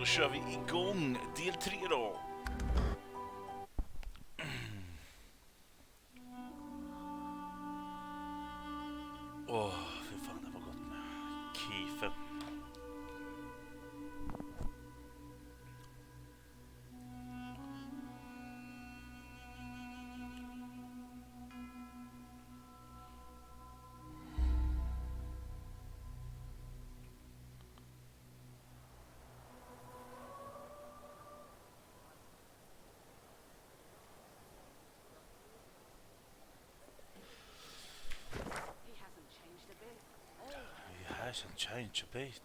Då kör vi igång del 3 då. Fy fan, det var gott med kaffe. Hasn't changed a bit.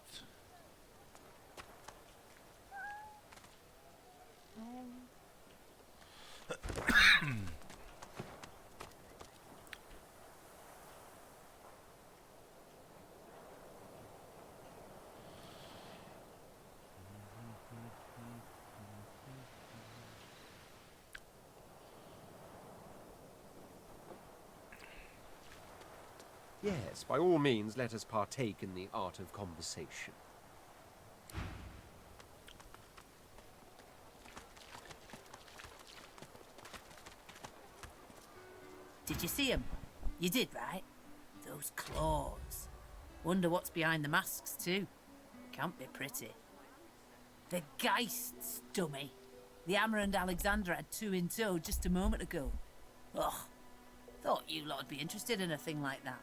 Yes, by all means, let us partake in the art of conversation. Did you see him? You did, right? Those claws. Wonder what's behind the masks, too. Can't be pretty. The Geists, dummy. The Hammer and Alexander had two in tow just a moment ago. Ugh. Thought you lot would be interested in a thing like that.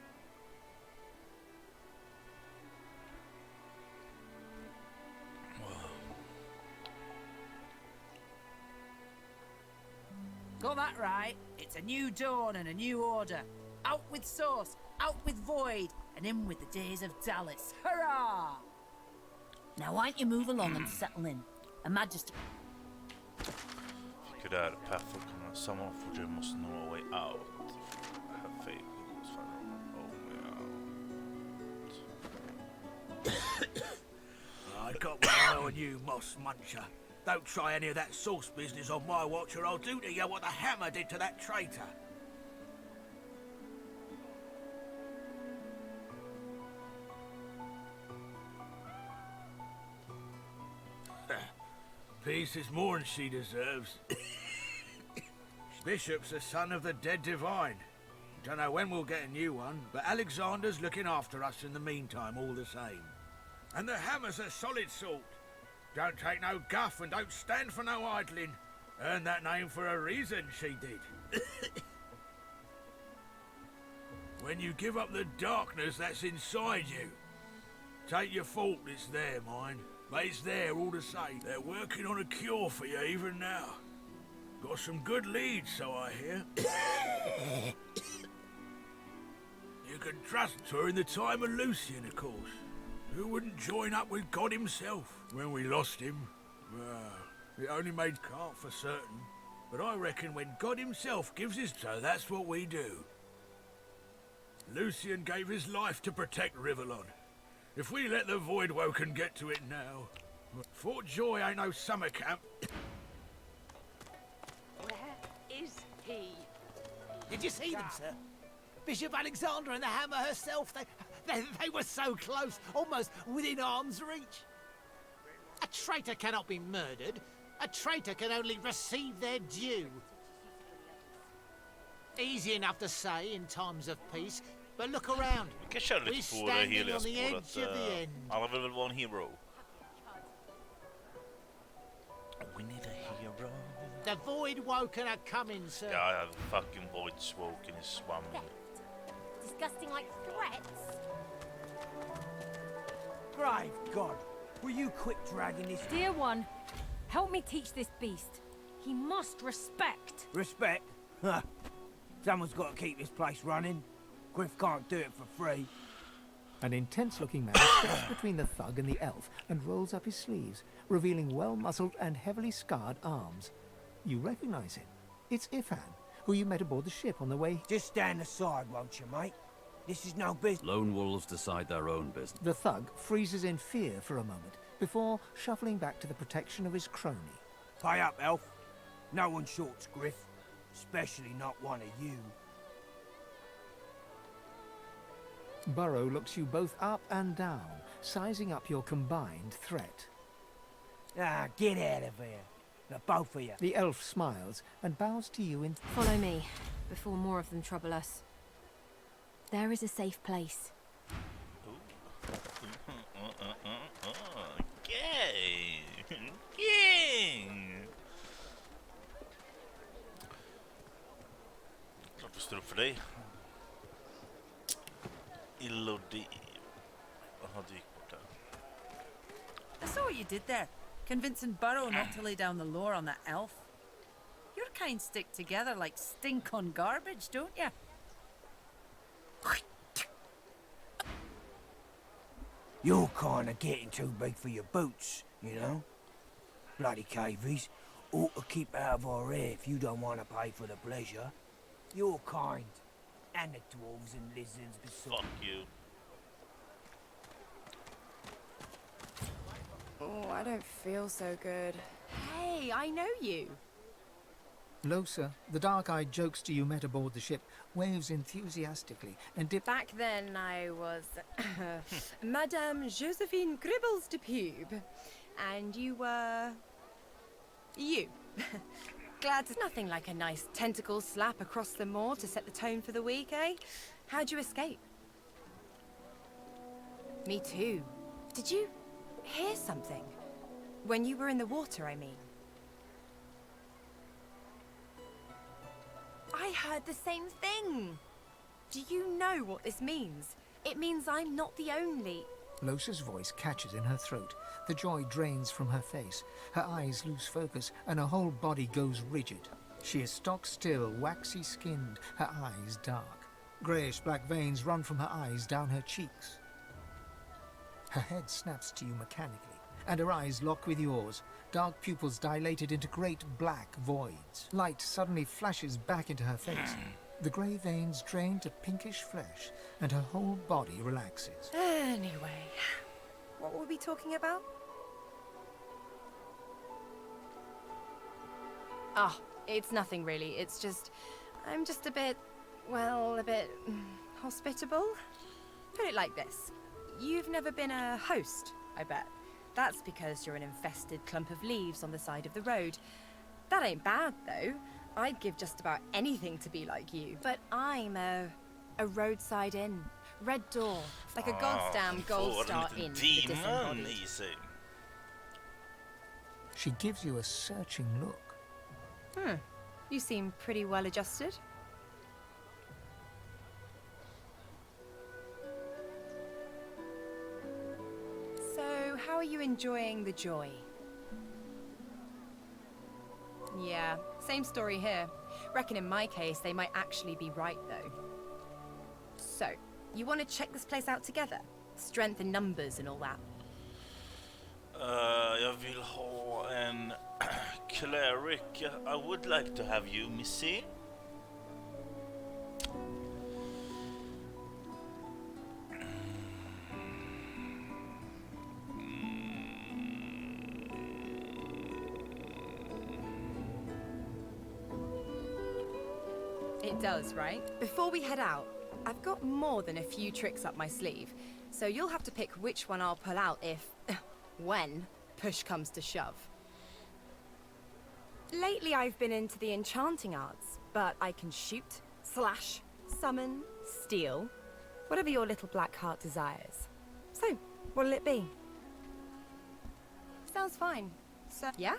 Got that right. It's a new dawn and a new order. Out with Source, out with Void, and in with the days of Dallas. Hurrah! Now why don't you move along and settle in? A magister... Fick ju där perfekt. Someone for you must know a way out. Have faith. I got what I know on you, Moss Muncher. Don't try any of that sauce business on my watch or I'll do to you what the Hammer did to that traitor. Peace is more than she deserves. Bishop's the son of the dead divine. Don't know when we'll get a new one, but Alexander's looking after us in the meantime all the same. And the Hammer's a solid sort. Don't take no guff and don't stand for no idling. Earned that name for a reason, she did. When you give up the darkness that's inside you, take your fault, it's there, mind. But it's there all the same. They're working on a cure for you even now. Got some good leads, so I hear. You can trust her in the time of Lucian, of course. Who wouldn't join up with God himself when we lost him? Well, it only made can't for certain. But I reckon when God himself gives his... So that's what we do. Lucian gave his life to protect Rivellon. If we let the Voidwoken get to it now... Fort Joy ain't no summer camp. Where is he? Did you see them, sir? Bishop Alexander and the Hammer herself, they were so close, almost within arm's reach. A traitor cannot be murdered. A traitor can only receive their due. Easy enough to say in times of peace, but look around. Vi kan köra lite på det heliga spåret. Alla vill väl vara en hero. We need a hero. The Voidwoken are coming, sir. Yeah, the fucking Voidwoken is swamming. Disgusting like threats. Brave God, will you quit dragging this... Dear one, help me teach this beast. He must respect. Respect? Huh. Someone's got to keep this place running. Griff can't do it for free. An intense-looking man steps between the thug and the elf and rolls up his sleeves, revealing well-muscled and heavily scarred arms. You recognize him. It's Ifan, who you met aboard the ship on the way... Just stand aside, won't you, mate? This is no business. Lone wolves decide their own business. The thug freezes in fear for a moment, before shuffling back to the protection of his crony. Pay up, elf. No one shorts Griff. Especially not one of you. Burrow looks you both up and down, sizing up your combined threat. Ah, get out of here. The both of you. The elf smiles and bows to you in... Follow me, before more of them trouble us. There is a safe place. Gay! King! Klart vi står upp för dig. Illodi. Jaha, du gick bort där. I saw what you did there, convincing Burrow not to lay down the law on that elf. Your kind stick together like stink on garbage, don't you? You're kind of getting too big for your boots, you know? Bloody cavies. Ought to keep out of our hair if you don't want to pay for the pleasure. You're kind. And the dwarves and lizards beside. Fuck you. Oh, I don't feel so good. Hey, I know you. Losa, the dark-eyed jokester you met aboard the ship, waves enthusiastically and Back then I was Madame Josephine Gribbles de Pube. And you were... you. Glad to... Nothing like a nice tentacle slap across the moor to set the tone for the week, eh? How'd you escape? Me too. Did you hear something? When you were in the water, I mean. I heard the same thing. Do you know what this means? It means I'm not the only... Losa's voice catches in her throat. The joy drains from her face. Her eyes lose focus, and her whole body goes rigid. She is stock-still, waxy-skinned, her eyes dark. Greyish-black veins run from her eyes down her cheeks. Her head snaps to you mechanically, and her eyes lock with yours. Dark pupils dilated into great black voids. Light suddenly flashes back into her face. The grey veins drain to pinkish flesh, and her whole body relaxes. Anyway, what were we talking about? Ah, it's nothing really. It's just... I'm just a bit... well, a bit... hospitable? Put it like this. You've never been a host, I bet. That's because you're an infested clump of leaves on the side of the road. That ain't bad, though. I'd give just about anything to be like you. But I'm a roadside inn. Red door. Like a goddamn gold star inn for the disembodied. Easy. She gives you a searching look. You seem pretty well adjusted. So, how are you enjoying the joy? Yeah, same story here. Reckon in my case, they might actually be right, though. So, you want to check this place out together? Strength in numbers and all that. Jag vill ha en cleric. I would like to have you, Missy. It does, right? Before we head out, I've got more than a few tricks up my sleeve, so you'll have to pick which one I'll pull out if, when, push comes to shove. Lately I've been into the enchanting arts, but I can shoot, slash, summon, steal, whatever your little black heart desires. So, what'll it be? Sounds fine. So, yeah?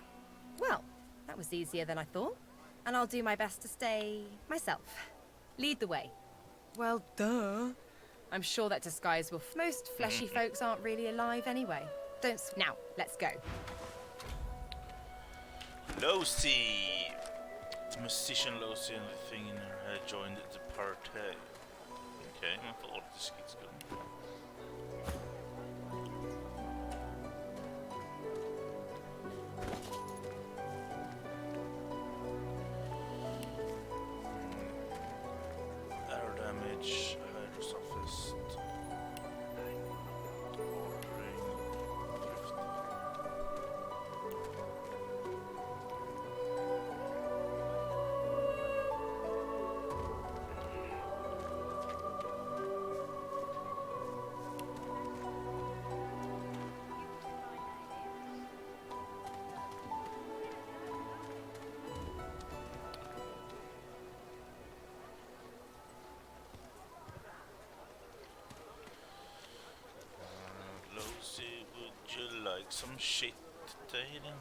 Well, that was easier than I thought. And I'll do my best to stay myself. Lead the way. Well, duh. I'm sure that disguise will... Most fleshy folks aren't really alive anyway. Don't... Now, let's go. Lucy! The musician Lucy and the thing in her head joined the party. Okay, man får ordet skitskull. Air damage, hydrosophist. Ordering, drift. you like some shit dating?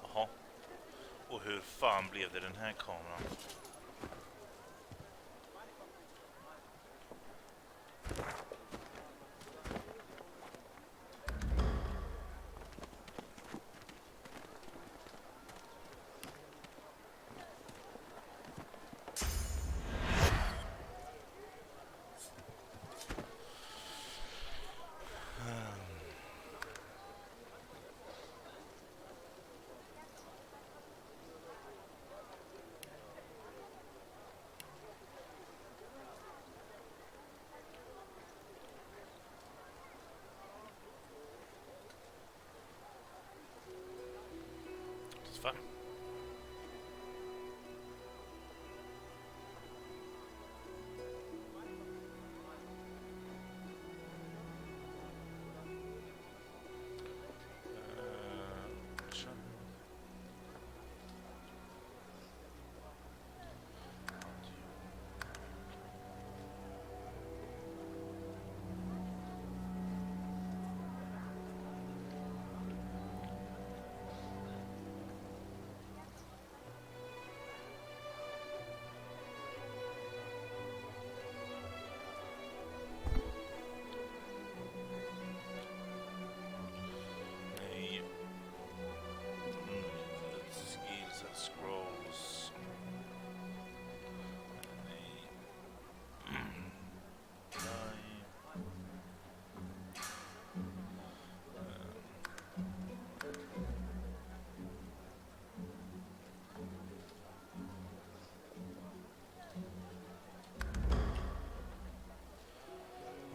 Jaha. Och hur fan blev det den här kameran? Fan.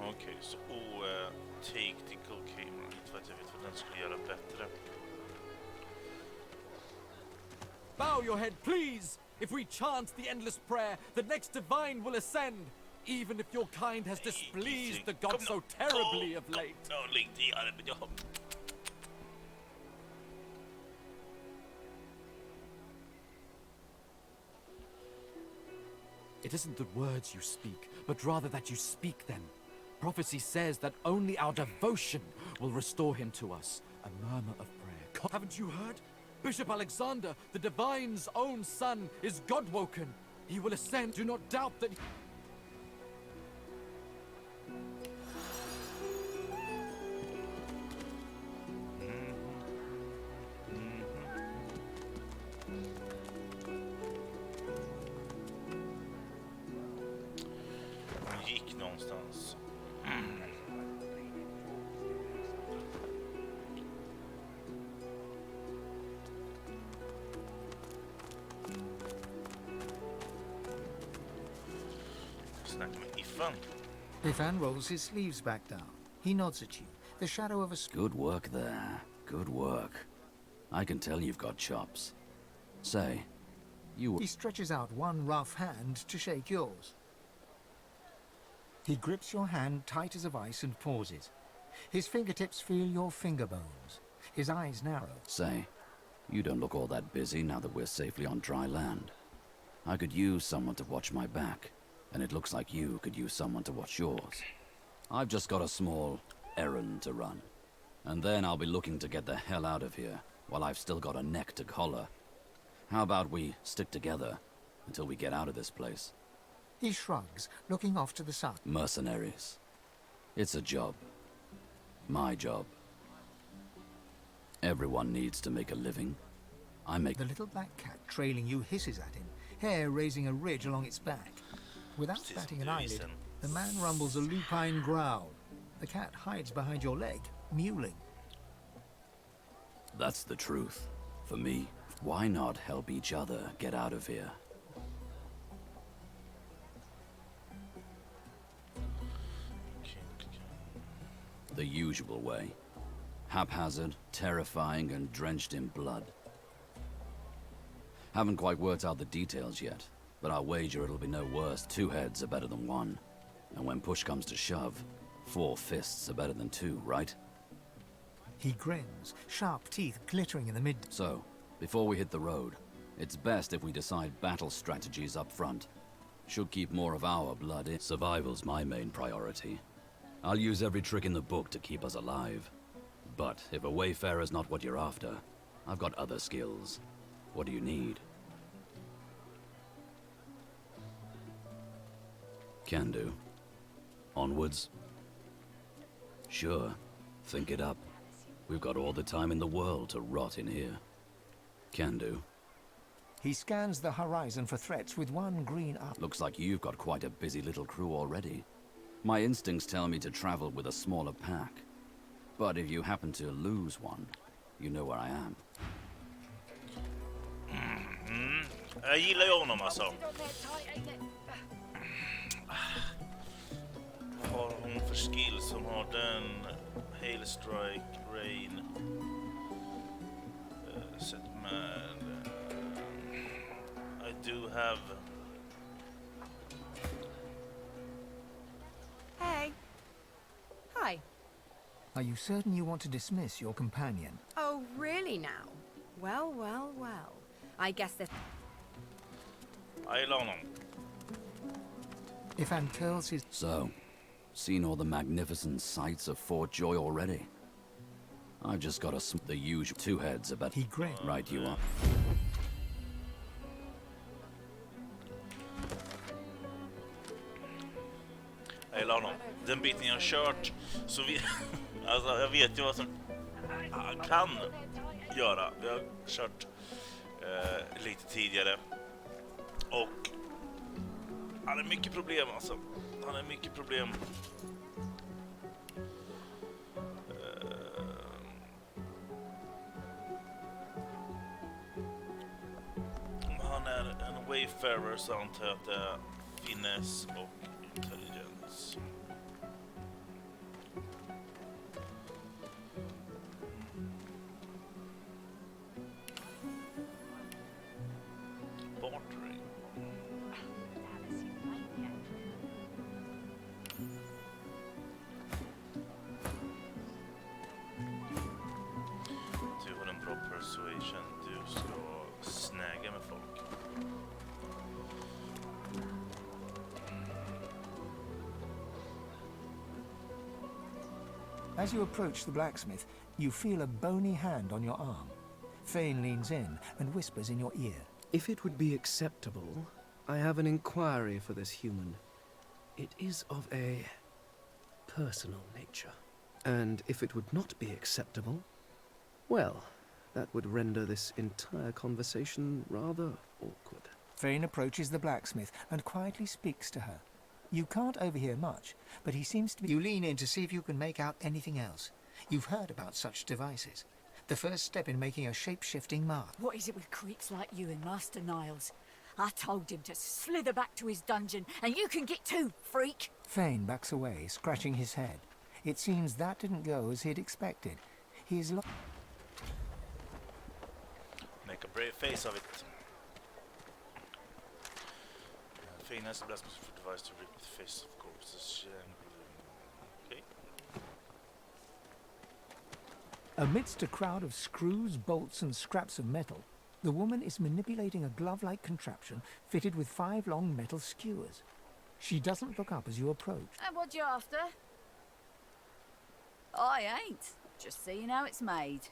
Okej, så take the go camera hit för att jag vet vad den skulle göra bättre. Bow your head, please! If we chant the endless prayer, the next divine will ascend, even if your kind has displeased the gods so terribly of late. It isn't the words you speak, but rather that you speak them. Prophecy says that only our devotion will restore him to us. A murmur of prayer. Haven't you heard? Bishop Alexander, the divine's own son, is God-woken. He will ascend. Do not doubt that... Hon gick någonstans. Ifan rolls his sleeves back down. He nods at you. The shadow of a... Good work there. Good work. I can tell you've got chops. Say, you... He stretches out one rough hand to shake yours. He grips your hand tight as a vice and pauses. His fingertips feel your finger bones. His eyes narrow. Say, you don't look all that busy now that we're safely on dry land. I could use someone to watch my back. And it looks like you could use someone to watch yours. I've just got a small errand to run. And then I'll be looking to get the hell out of here, while I've still got a neck to collar. How about we stick together until we get out of this place? He shrugs, looking off to the south. Mercenaries. It's a job. My job. Everyone needs to make a living. I make... The little black cat trailing you hisses at him, hair raising a ridge along its back. Without batting an eyelid, the man rumbles a lupine growl. The cat hides behind your leg, mewling. That's the truth. For me, why not help each other get out of here? The usual way. Haphazard, terrifying, and drenched in blood. Haven't quite worked out the details yet, but I'll wager it'll be no worse. 2 heads are better than 1. And when push comes to shove, 4 fists are better than 2, right? He grins, sharp teeth glittering in the mid... So, before we hit the road, it's best if we decide battle strategies up front. Should keep more of our blood in. Survival's my main priority. I'll use every trick in the book to keep us alive. But if a wayfarer's not what you're after, I've got other skills. What do you need? Can do. Onwards? Sure. Think it up. We've got all the time in the world to rot in here. Can do. He scans the horizon for threats with one green eye. Looks like you've got quite a busy little crew already. My instincts tell me to travel with a smaller pack. But if you happen to lose one, you know where I am. Jag gillar ju honom alltså. Vad har hon för skill som har den? Hail strike, rain. Set mad. I do have. Hey. Hi. Are you certain you want to dismiss your companion? Oh, really now? Well, well, well. I guess that... Jag gillar honom. Ifan curls his... So, seen all the magnificent sights of Fort Joy already? I've just got the usual two heads about... He grins. Right you are. Jag gillar honom. Den biten jag har kört så vi... Alltså jag vet ju vad som han kan göra. Vi har kört lite tidigare. Och han har mycket problem alltså. Han har mycket problem. Om han är en wayfarer så antar jag att det är finess och intelligens. Bartering. Du har en bra persuasion. Du ska snäga med folk. As you approach the blacksmith, you feel a bony hand on your arm. Fane leans in and whispers in your ear. If it would be acceptable, I have an inquiry for this human. It is of a personal nature. And if it would not be acceptable, well, that would render this entire conversation rather awkward. Fane approaches the blacksmith and quietly speaks to her. You can't overhear much, but he seems to be... You lean in to see if you can make out anything else. You've heard about such devices. The first step in making a shape-shifting mark. What is it with creeps like you and Master Niles? I told him to slither back to his dungeon, and you can get too, freak! Fane backs away, scratching his head. It seems that didn't go as he'd expected. He is... Make a brave face of it. Finesse blast device to rip the face of corpses. Okay. Amidst a crowd of screws, bolts and scraps of metal, the woman is manipulating a glove-like contraption fitted with 5 long metal skewers. She doesn't look up as you approach. And what you after? I ain't. Just seeing how it's made.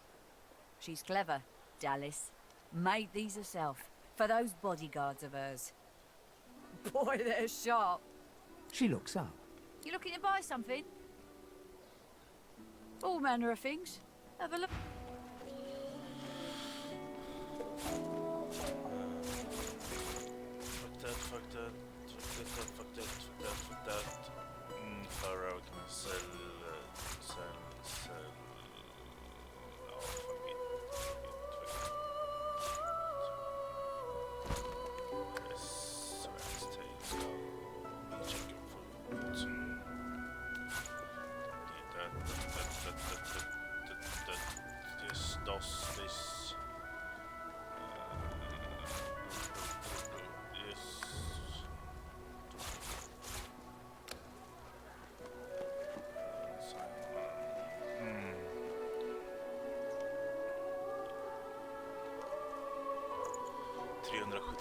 She's clever, Dallas. Made these herself, for those bodyguards of hers. Boy, they're sharp. She looks up. You looking to buy something? All manner of things. Have a look. Fuck that, fuck that, fuck that, fuck that, fuck that, fuck that. Förra kan man sälja. Ja, fuck it. Yes, Rats Tail ska vi checka för This DOS, this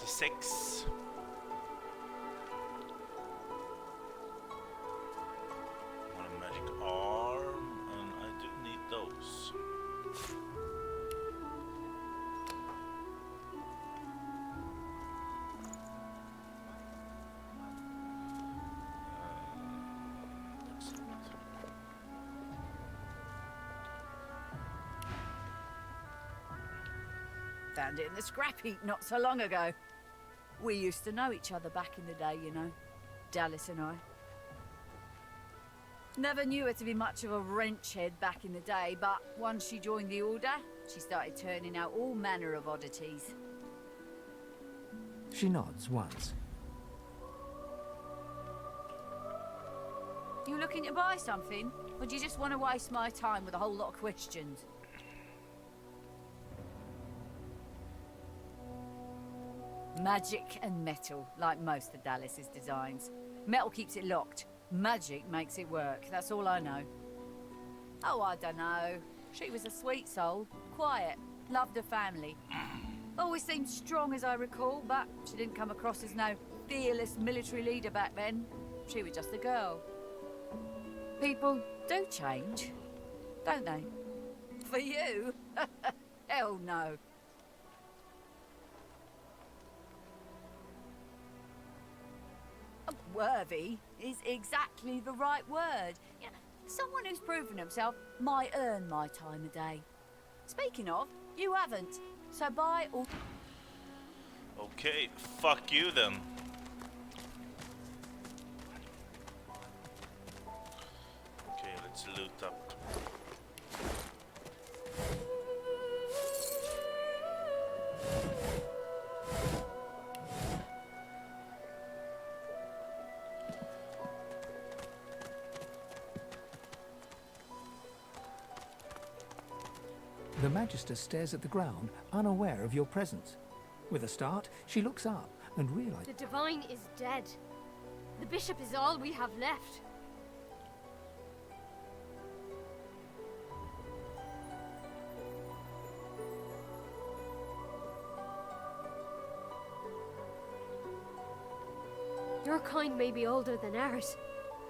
36. Want a magic arm, and I do need those. Found it in the scrap heap not so long ago. We used to know each other back in the day, you know, Dallas and I. Never knew her to be much of a wrench head back in the day, but once she joined the Order, she started turning out all manner of oddities. She nods once. You looking to buy something? Or do you just want to waste my time with a whole lot of questions? Magic and metal, like most of Dallas's designs. Metal keeps it locked. Magic makes it work. That's all I know. Oh, I don't know. She was a sweet soul. Quiet. Loved her family. Always seemed strong as I recall, but she didn't come across as no fearless military leader back then. She was just a girl. People do change, don't they? For you? Hell no. Worthy is exactly the right word. You know, someone who's proven himself might earn my time of day. Speaking of, you haven't. So buy or... Okay, fuck you then. Okay, let's loot up. The Magister stares at the ground, unaware of your presence. With a start, she looks up and realizes... The Divine is dead. The Bishop is all we have left. Your kind may be older than ours,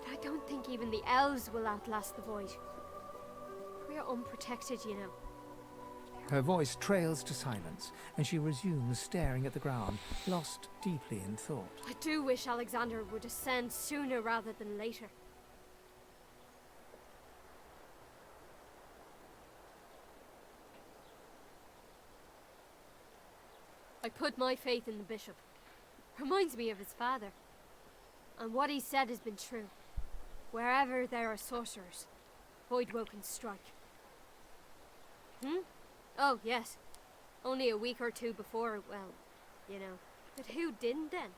but I don't think even the elves will outlast the void. We're unprotected, you know. Her voice trails to silence, and she resumes staring at the ground, lost deeply in thought. I do wish Alexander would ascend sooner rather than later. I put my faith in the Bishop. Reminds me of his father. And what he said has been true. Wherever there are sorcerers, Voidwoken strike. Oh, yes. Only a week or two before, well, you know. But who didn't then?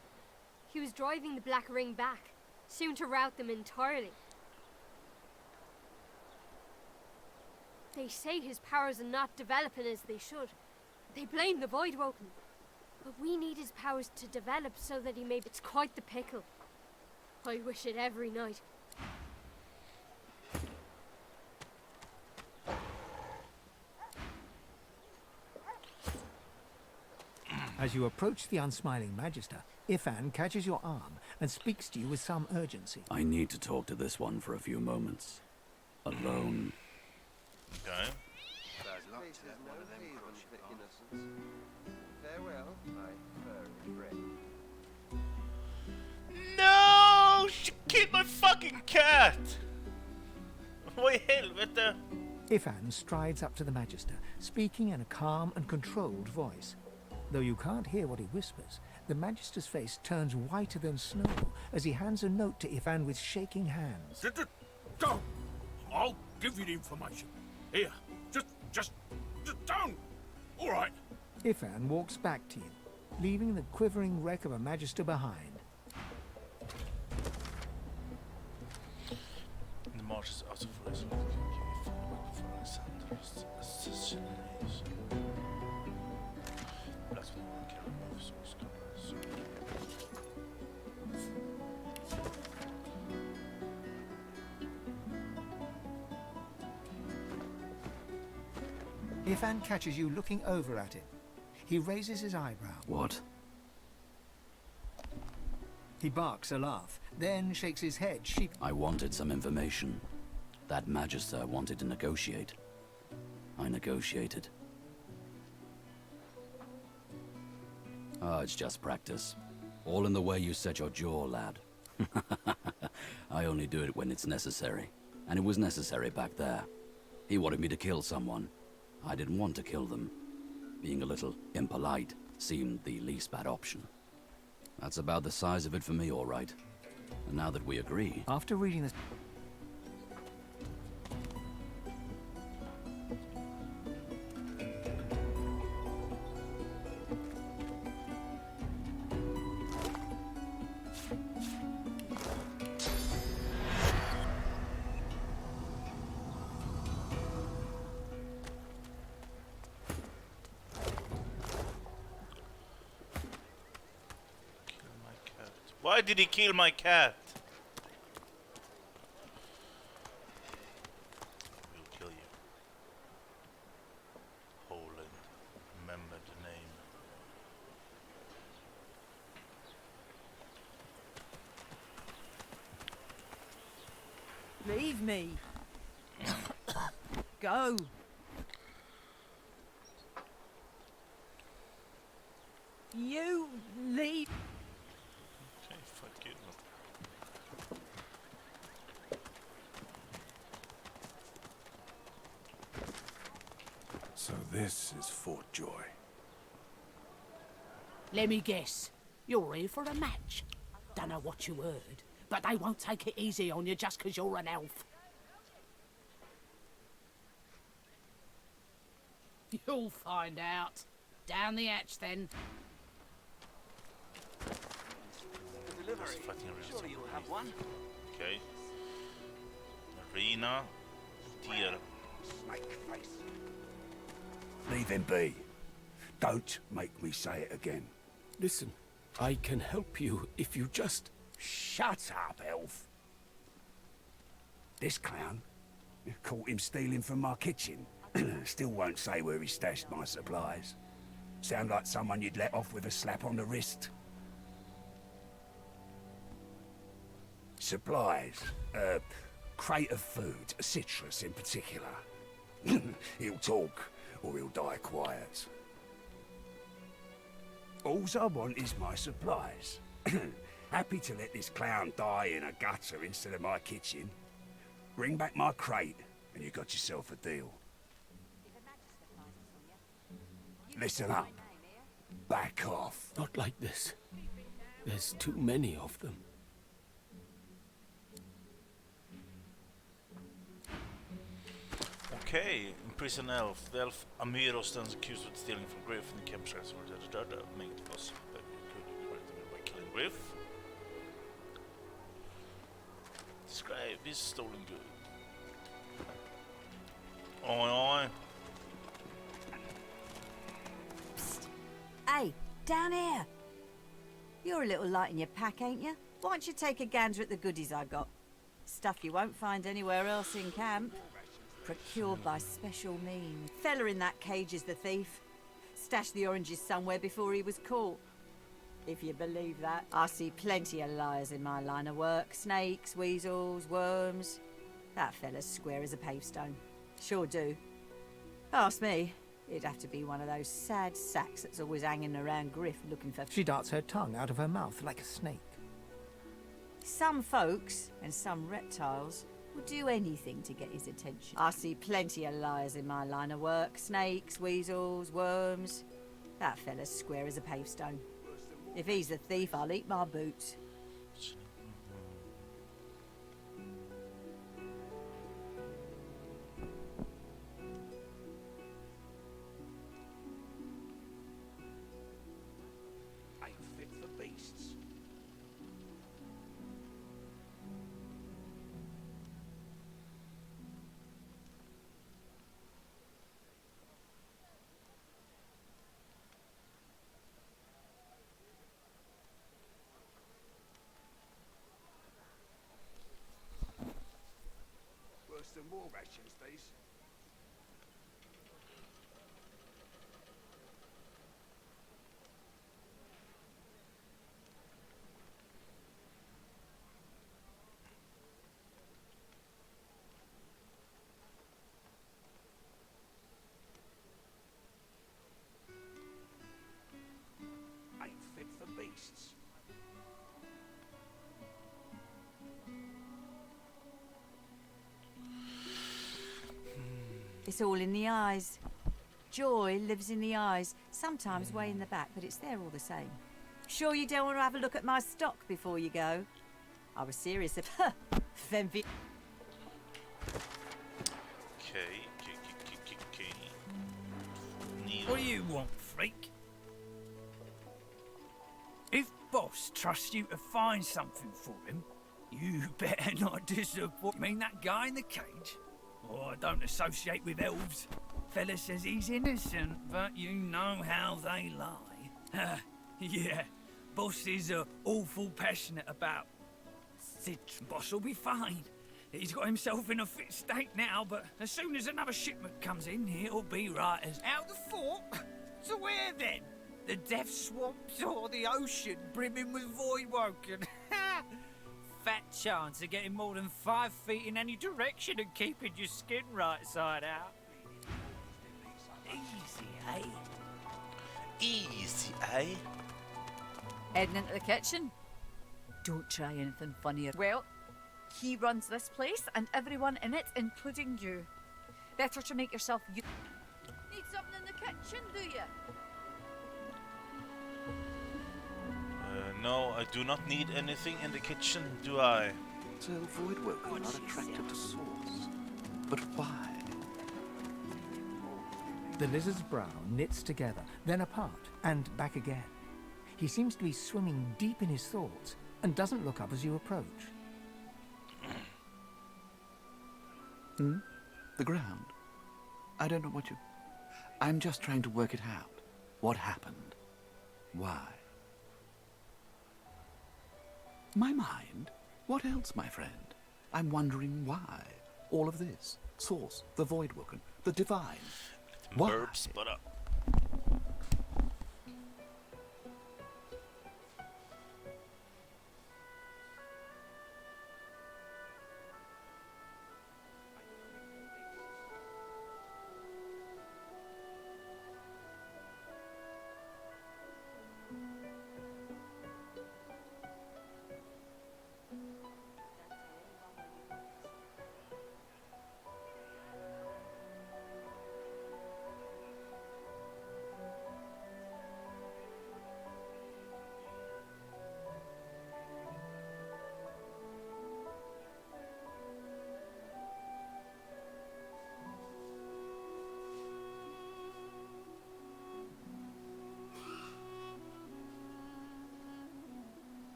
He was driving the Black Ring back, soon to rout them entirely. They say his powers are not developing as they should. They blame the Voidwoken. But we need his powers to develop so that he may... It's quite the pickle. I wish it every night. As you approach the unsmiling Magister, Ifan catches your arm and speaks to you with some urgency. I need to talk to this one for a few moments. Alone. Okay. Farewell, my furry friend. No! She killed my fucking cat! Vad i helvete? Ifan strides up to the Magister, speaking in a calm and controlled voice. Though you can't hear what he whispers, the Magister's face turns whiter than snow as he hands a note to Ifan with shaking hands. Don't! I'll give you the information. Here, just don't! All right. Ifan walks back to you, leaving the quivering wreck of a Magister behind. The march is out of forest. Ifan catches you looking over at him. He raises his eyebrow. What? He barks a laugh, then shakes his head sheep. I wanted some information. That Magister wanted to negotiate. I negotiated. Oh, it's just practice. All in the way you set your jaw, lad. I only do it when it's necessary. And it was necessary back there. He wanted me to kill someone. I didn't want to kill them. Being a little impolite seemed the least bad option. That's about the size of it for me, all right. And now that we agree... After reading this... Why did he kill my cat? We'll kill you. Poland. Remember the name. Leave me. Go. You leave. Okay, fuck you. So this is Fort Joy. Let me guess. You're here for a match. Don't know what you heard, but they won't take it easy on you just 'cause you're an elf. You'll find out. Down the hatch, then. Delivery. Surely you'll have one. Okay. Arena. Deer. Leave him be. Don't make me say it again. Listen, I can help you if you just... Shut up, elf. This clown caught him stealing from my kitchen. Still won't say where he stashed my supplies. Sound like someone you'd let off with a slap on the wrist. Supplies. Crate of food, citrus in particular. He'll talk, or he'll die quiet. Alls I want is my supplies. Happy to let this clown die in a gutter instead of my kitchen. Bring back my crate, and you got yourself a deal. Listen up. Back off. Not like this. There's too many of them. Okay, imprison elf. The elf Amiro stands accused of stealing from Griff and the campsite make it possible that we could by killing Griff. Describe his stolen good. Oi. Hey, down here. You're a little light in your pack, ain't you? Why don't you take a gander at the goodies I got? Stuff you won't find anywhere else in camp. Procured by special means. Fella in that cage is the thief. Stashed the oranges somewhere before he was caught. If you believe that. I see plenty of liars in my line of work. Snakes, weasels, worms. That fella's square as a pavestone. Sure do. Ask me. It'd have to be one of those sad sacks that's always hanging around Griff looking for... She darts her tongue out of her mouth like a snake. Some folks, and some reptiles, would do anything to get his attention. I see plenty of liars in my line of work. Snakes, weasels, worms. That fella's square as a pavestone. If he's the thief, I'll eat my boots. Ain't fit for beasts. Worse than war rations, these. It's all in the eyes. Joy lives in the eyes, sometimes way in the back, but it's there all the same. Sure you don't want to have a look at my stock before you go? I was serious about Okay. What do you want, freak? If boss trusts you to find something for him, you better not disappoint. Mean that guy in the cage? Oh, I don't associate with elves. Fella says he's innocent, but you know how they lie. Yeah, boss is awful passionate about. Boss will be fine. He's got himself in a fit state now, but as soon as another shipment comes in, he'll be right as out the fort. So where then? The death swamps or the ocean brimming with void-woken? Fat chance of getting more than 5 feet in any direction and keeping your skin right side out. Easy, eh? Easy, eh? Heading into the kitchen. Don't try anything funnier. Well, he runs this place and everyone in it, including you. Better to make yourself Need something in the kitchen, do you? No, I do not need anything in the kitchen, do I? So voidwoken are not attracted to swords. But why? The lizard's brow knits together, then apart, and back again. He seems to be swimming deep in his thoughts, and doesn't look up as you approach. The ground. I don't know what you... I'm just trying to work it out. What happened? Why? My mind? What else, my friend? I'm wondering why. All of this. Source, the voidwoken, the divine. Why? Burps, but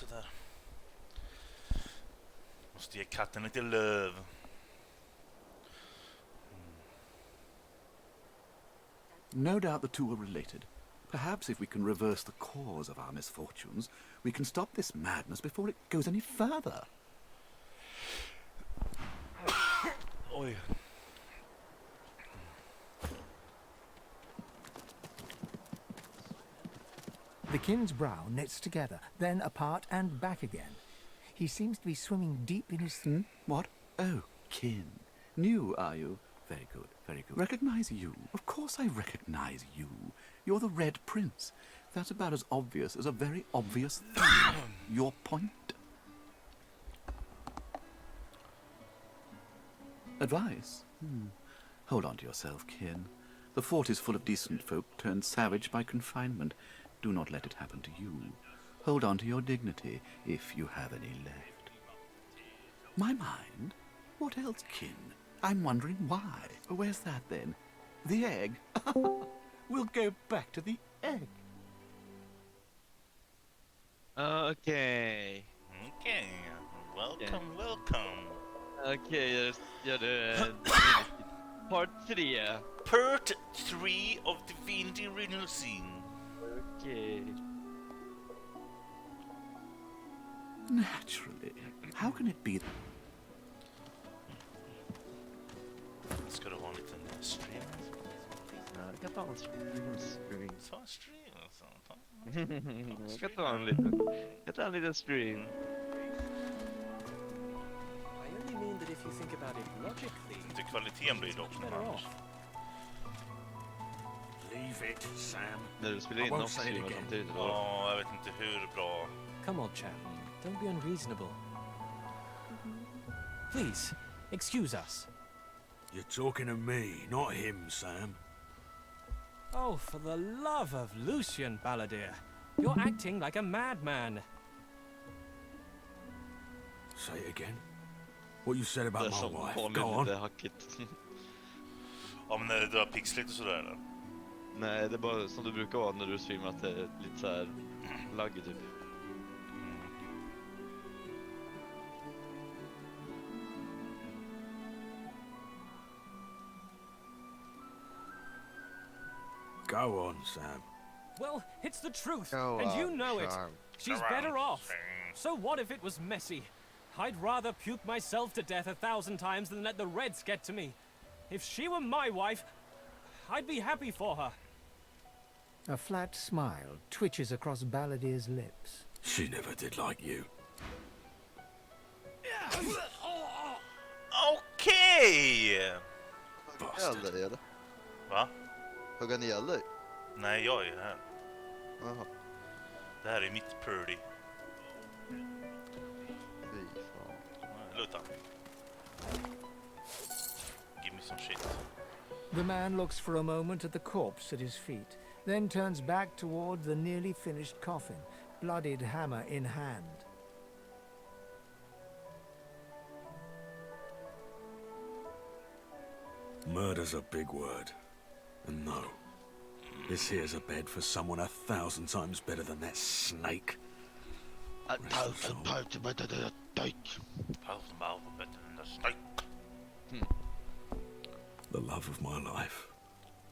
sådär. Måste ge katten lite löv. No doubt the two are related. Perhaps if we can reverse the cause of our misfortunes, we can stop this madness before it goes any further. Oj. The kin's brow knits together, then apart and back again. He seems to be swimming deep in his... What? Oh, kin. New, are you? Very good, very good. Recognize you? Of course I recognize you. You're the Red Prince. That's about as obvious as a very obvious thing. Your point? Advice? Hold on to yourself, kin. The fort is full of decent folk turned savage by confinement. Do not let it happen to you. Hold on to your dignity, if you have any left. My mind? What else, kin? I'm wondering why. Where's that, then? The egg? We'll go back to the egg. Okej. Okej. Welcome, welcome. Okej, gör det. Part 3. Part 3 of Divinity Original Sin. Okej. Naturally. How can it be? Ska du ha en liten stream? Ja, jag kan ta en stream. Ta en stream alltså. Jag kan ta en liten stream. I only mean that if you think about it logically, inte kvaliteten blir dock någon annars. Leave it, Sam. När du spelar in och streamar samtidigt. Ja, jag vet inte hur bra. Come on, chap. Don't be unreasonable. Please, excuse us. You're talking to me, not him, Sam. Oh, for the love of Lucian, Balladeer. You're acting like a madman. Say it again. What you said about my wife. Go Go on. Ja, men när det drar pixligt och sådär eller? Nej, det är bara som du brukar vara när du streamar, att det är lite så här lagg typ. Go on, Sam. Well, it's the truth, Go and you on, know it. Sam. She's Go on, better off. Sam. So what if it was messy? I'd rather puke myself to death 1,000 times than let the Reds get to me. If she were my wife, I'd be happy for her. A flat smile twitches across Balladeer's lips. She never did like you. Okej! Eller eller? Va? Hugga ni eller? Nej, jag är här. Jaha. Det här är mitt purdy. Fy fan. Luta. Give me some shit. The man looks for a moment at the corpse at his feet, then turns back toward the nearly finished coffin, bloodied hammer in hand. Murder's a big word. And no, this here's a bed for someone 1,000 times better than that snake. The love of my life.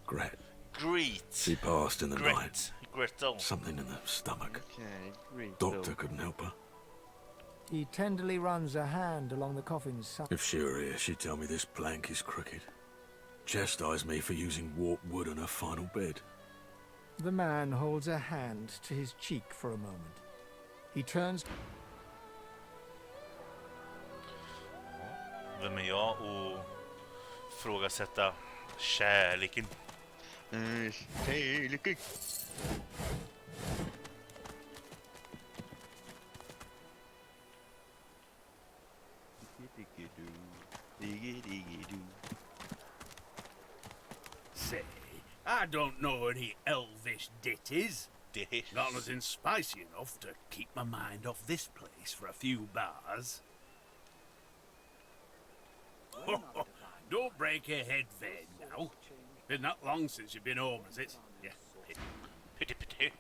Gret. Great. She passed in the night. Gretel. Something in the stomach. Okay, great. Doctor couldn't help her. He tenderly runs a hand along the coffin's side. If she were here, she'd tell me this plank is crooked. Chastise me for using warped wood on her final bed. The man holds a hand to his cheek for a moment. He turns... Vem är jag och frågasätta kärleken? Kärleken. Say, I don't know any elvish ditties. Nothing spicy enough to keep my mind off this place for a few bars. Don't break your head vain now. Been that long since you've been home, has it? Yeah. Pity, pity.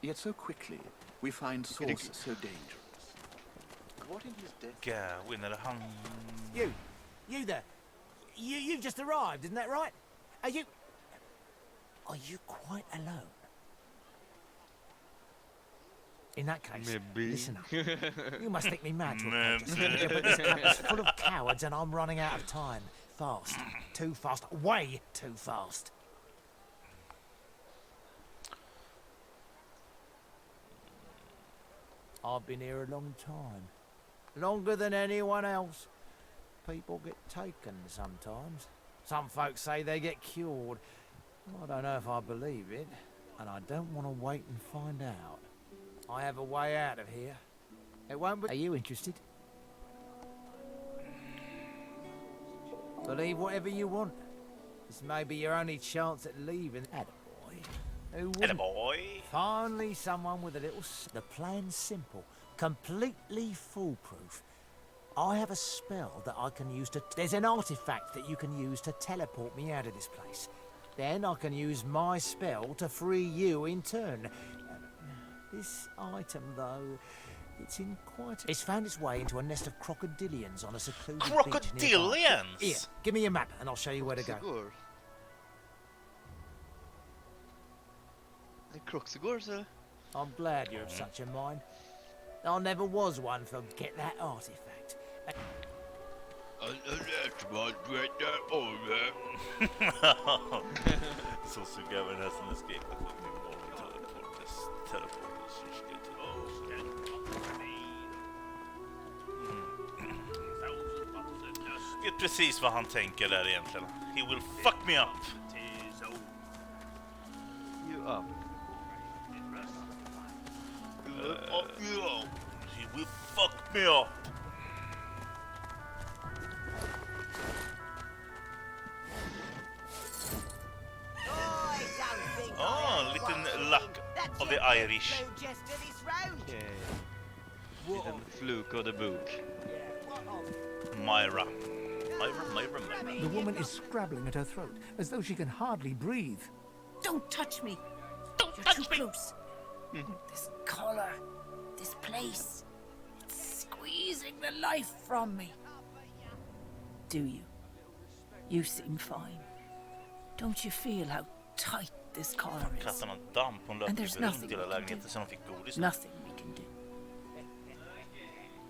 Yet so quickly, we find source so dangerous. What in his death? Winner han... You there. You've just arrived, isn't that right? Are you quite alone? In that case, Maybe. listen up. You must think me mad to approach us, but this camp is full of cowards and I'm running out of time. Fast. Too fast. Way too fast. I've been here a long time. Longer than anyone else. People get taken sometimes. Some folks say they get cured. I don't know if I believe it, and I don't want to wait and find out. I have a way out of here. It won't be... Are you interested? Believe whatever you want. This may be your only chance at leaving. Attaboy. Who Eller wouldn't? boy. Finally, someone with a little. The plan's simple, completely foolproof. I have a spell that I can use to. There's an artifact that you can use to teleport me out of this place. Then I can use my spell to free you in turn. This item, though, it's found its way into a nest of crocodilians on a secluded beach nearby. Crocodilians? Here, give me your map and I'll show you where to go. Crocsagores, eller? I'm glad you're of such a mind. I never was one for get that artifact. Så suger jag den här som en skrek. Vet precis vad han tänker där egentligen. He will fuck me up. You up. He will fuck me up. Oh, liten luck of the Irish. Liten fluke of the book. Myra. The woman is scrabbling at her throat, as though she can hardly breathe. Don't touch me. You're too close. This collar, this place, it's squeezing the life from me. Do you? You seem fine. Don't you feel how tight this collar is? Kastar någon damm på en And there's löpning nothing till hela we can lägenheten do. så de fick godis. Nothing we can do.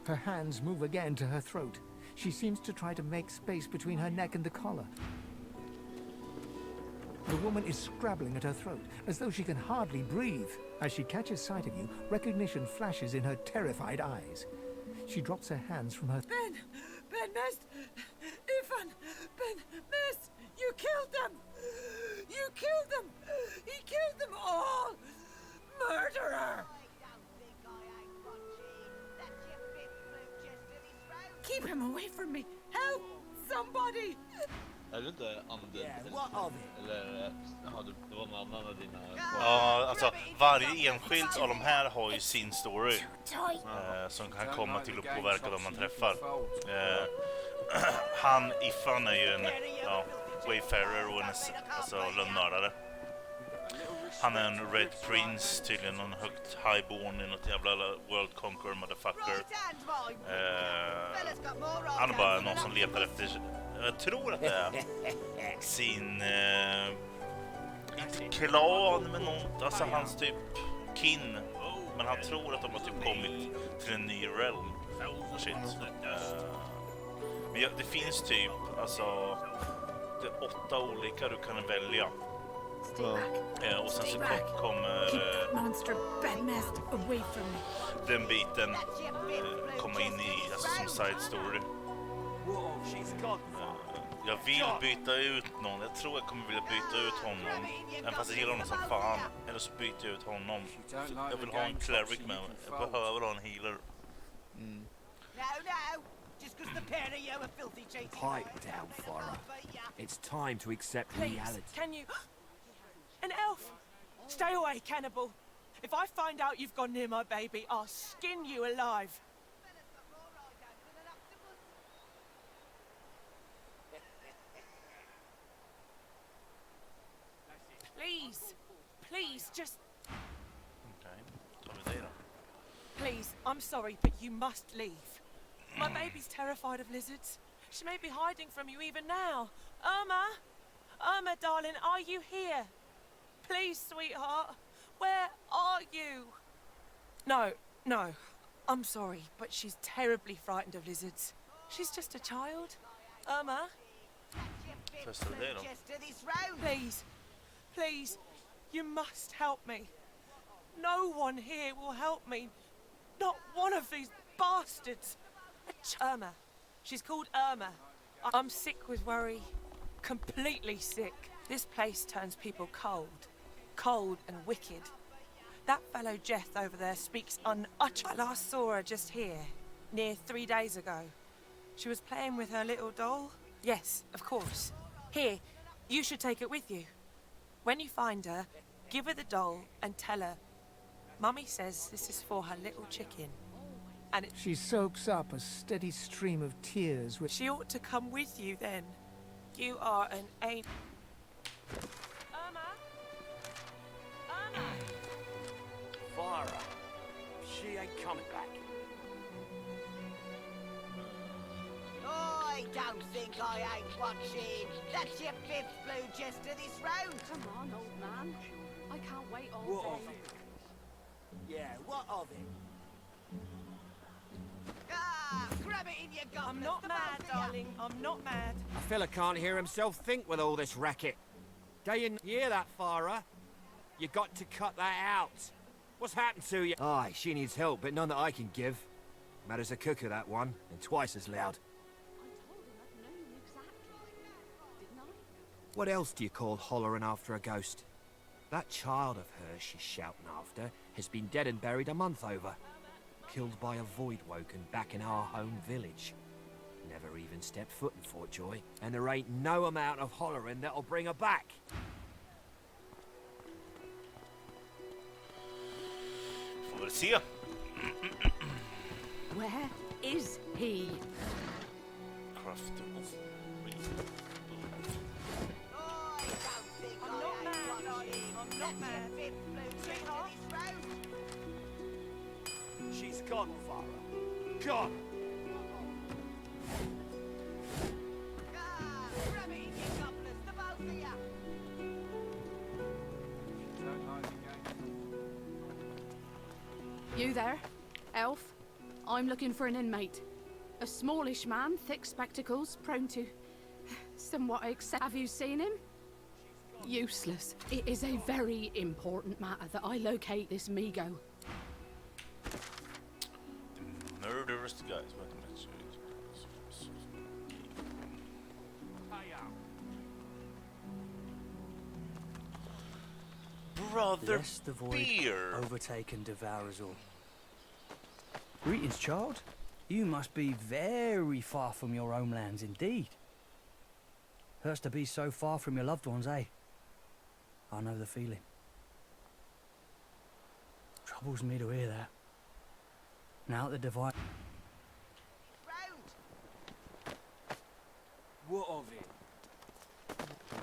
Her hands move again to her throat. She seems to try to make space between her neck and the collar. The woman is scrabbling at her throat, as though she can hardly breathe. As she catches sight of you, recognition flashes in her terrified eyes. She drops her hands from her... Ben Mest, Ifan, Ben Mest, you killed them! You killed them! He killed them all! Murderer! Keep him away from me! Help! Somebody! Är du inte Undead? Eller det var någon annan av dina... Ja, alltså varje enskild av de här har ju sin story som kan komma till att påverka dem man träffar. Han, Ifan, är ju en wayfarer och en lönnmördare. Han är en Red Prince, tydligen någon högt highborn i något jävla World Conqueror motherfucker. Han är bara någon som letar efter, jag tror att det är sin klan med något, alltså hans typ kin. Men han tror att de har typ kommit till en ny realm. Shit. Men det finns typ, alltså det är 8 olika du kan välja. Och sen så kommer den biten komma in i som side story. Jag vill byta ut någon. Jag tror jag kommer vilja byta ut honom. Även fast jag gillar honom som fan. Eller så byter jag ut honom. Jag vill ha en cleric med mig. Jag behöver ha en healer. Pipe down, Farah. It's time to accept reality. Can you... An elf! Stay away, cannibal! If I find out you've gone near my baby, I'll skin you alive! Please! Please, just... Okej, tar vi det då. Please, I'm sorry, but you must leave. My baby's terrified of lizards. She may be hiding from you even now. Irma, darling, are you here? Please, sweetheart, where are you? No, I'm sorry, but she's terribly frightened of lizards. She's just a child. Irma? Please, you must help me. No one here will help me. Not one of these bastards. Irma. She's called Irma. I'm sick with worry. Completely sick. This place turns people cold and wicked. That fellow Jeth over there speaks unutterable. I last saw her just here, near 3 days ago. She was playing with her little doll. Yes, of course. Here, you should take it with you. When you find her, Give her the doll and tell her, Mummy says this is for her little chicken. And She soaks up a steady stream of tears with... She ought to come with you then. You are an angel. Farah, she ain't coming back. I don't think I ain't watching. That's your fifth blue just to this round. Come on, old man. I can't wait all What of day. it? Yeah, what of it? Ah, grab it in your goblet. I'm not mad, darling. I'm not mad. A fella can't hear himself think with all this racket. They didn't hear that, Farah. You got to cut that out. What's happened to you? Aye, she needs help, but none that I can give. Mad as a cooker, that one, and twice as loud. What else do you call hollering after a ghost? That child of hers she's shouting after has been dead and buried a month over. Killed by a void woken back in our home village. Never even stepped foot in Fort Joy, and there ain't no amount of hollering that'll bring her back. Får väl se. Where is he? Craftable. I'm not mad, darling. I'm not mad. Sweetheart? She's gone, Farah. Gone! Grab it in your goblets, the both of ya. You there, elf? I'm looking for an inmate. A smallish man, thick spectacles, prone to somewhat excess. Have you seen him? Useless. It is a very important matter that I locate this Migo. The murderous guys. Brother Lest the void Beer. overtake and devour us all. Greetings, child. You must be very far from your homelands indeed. Hurts to be so far from your loved ones, eh? I know the feeling. Troubles me to hear that. Now that the divine... What of it?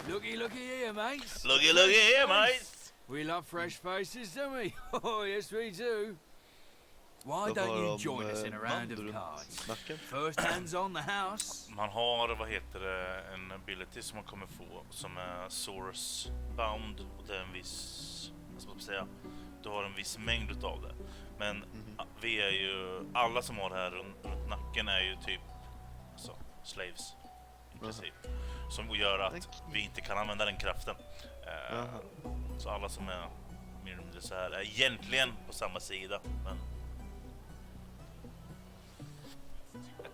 Looky here, mates. Looky here, mates. We love fresh faces, don't we? Oh, yes, we do. Why Vad don't har you de, join us in a round of band cards? runt nacken? First hands on the house. Man har, vad heter det, en ability som man kommer få som är source bound, och det är en viss, vad ska man säga, du har en viss mängd utav det. Men vi är ju, alla som har det här runt nacken är ju typ alltså, slaves i princip. Som gör att vi inte kan använda den kraften. Så alla som är mer eller mindre så här är egentligen på samma sida, men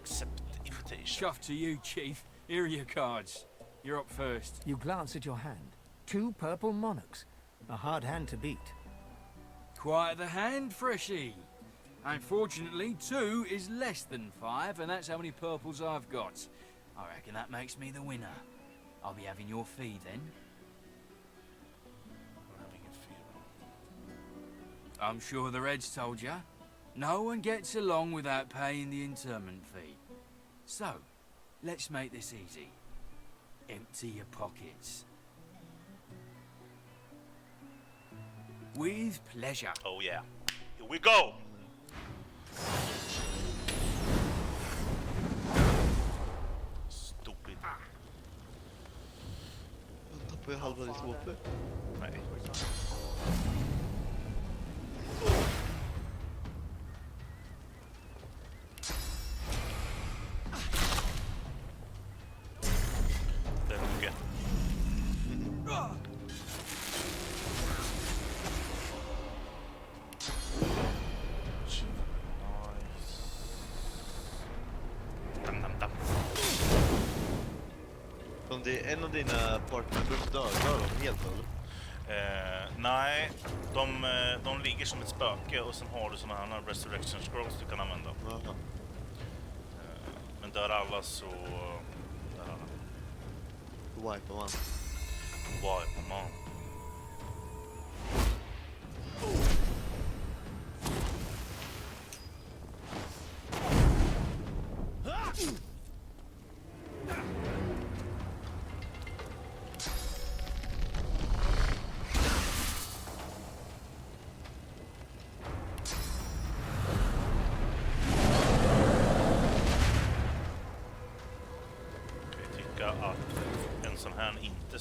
accept invitation. Chuff to you, Chief. Here are your cards. You're up first. You glance at your hand. 2 purple monarchs. A hard hand to beat. Quite the hand, Freshy. Unfortunately, 2 is less than 5, and that's how many purples I've got. I reckon that makes me the winner. I'll be having your fee then. I'm sure the Reds told you. No one gets along without paying the interment fee. So, let's make this easy. Empty your pockets. With pleasure. Oh yeah. Here we go! Stupid. Tappar jag halva ditt HP? Nej. Det är mycket. Om det är en av dina partners dör de helt eller? Nej, de ligger som ett spöke och sen har du såna här resurrection scrolls du kan använda. Men dör alla så dör alla. Wipe man. Wipe man.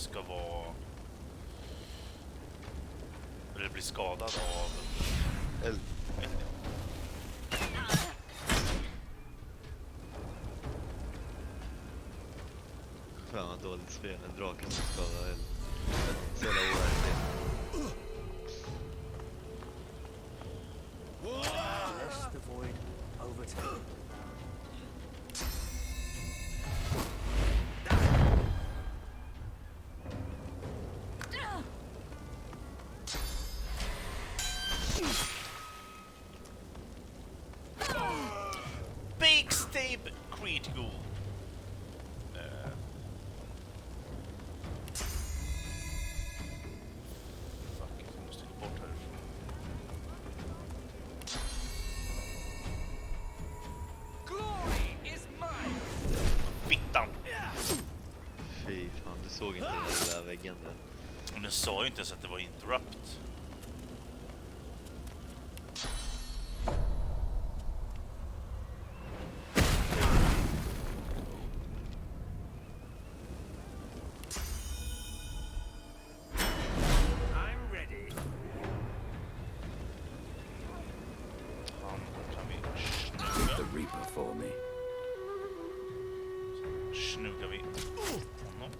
ska vara... Eller bli skadad av... Eld. Fan vad dåligt spel, en drake som skadar eld. Så jävla overkligt. Bless the void, overtake. Big stab critical. Fuck, jag måste gå bort härifrån. Glory is mine. Fittan. Fy fan, du såg inte den där väggen där. Men den sa ju inte ens att det var interrupt. I'm ready. Hit the Reaper for me. Snuggar vi honom.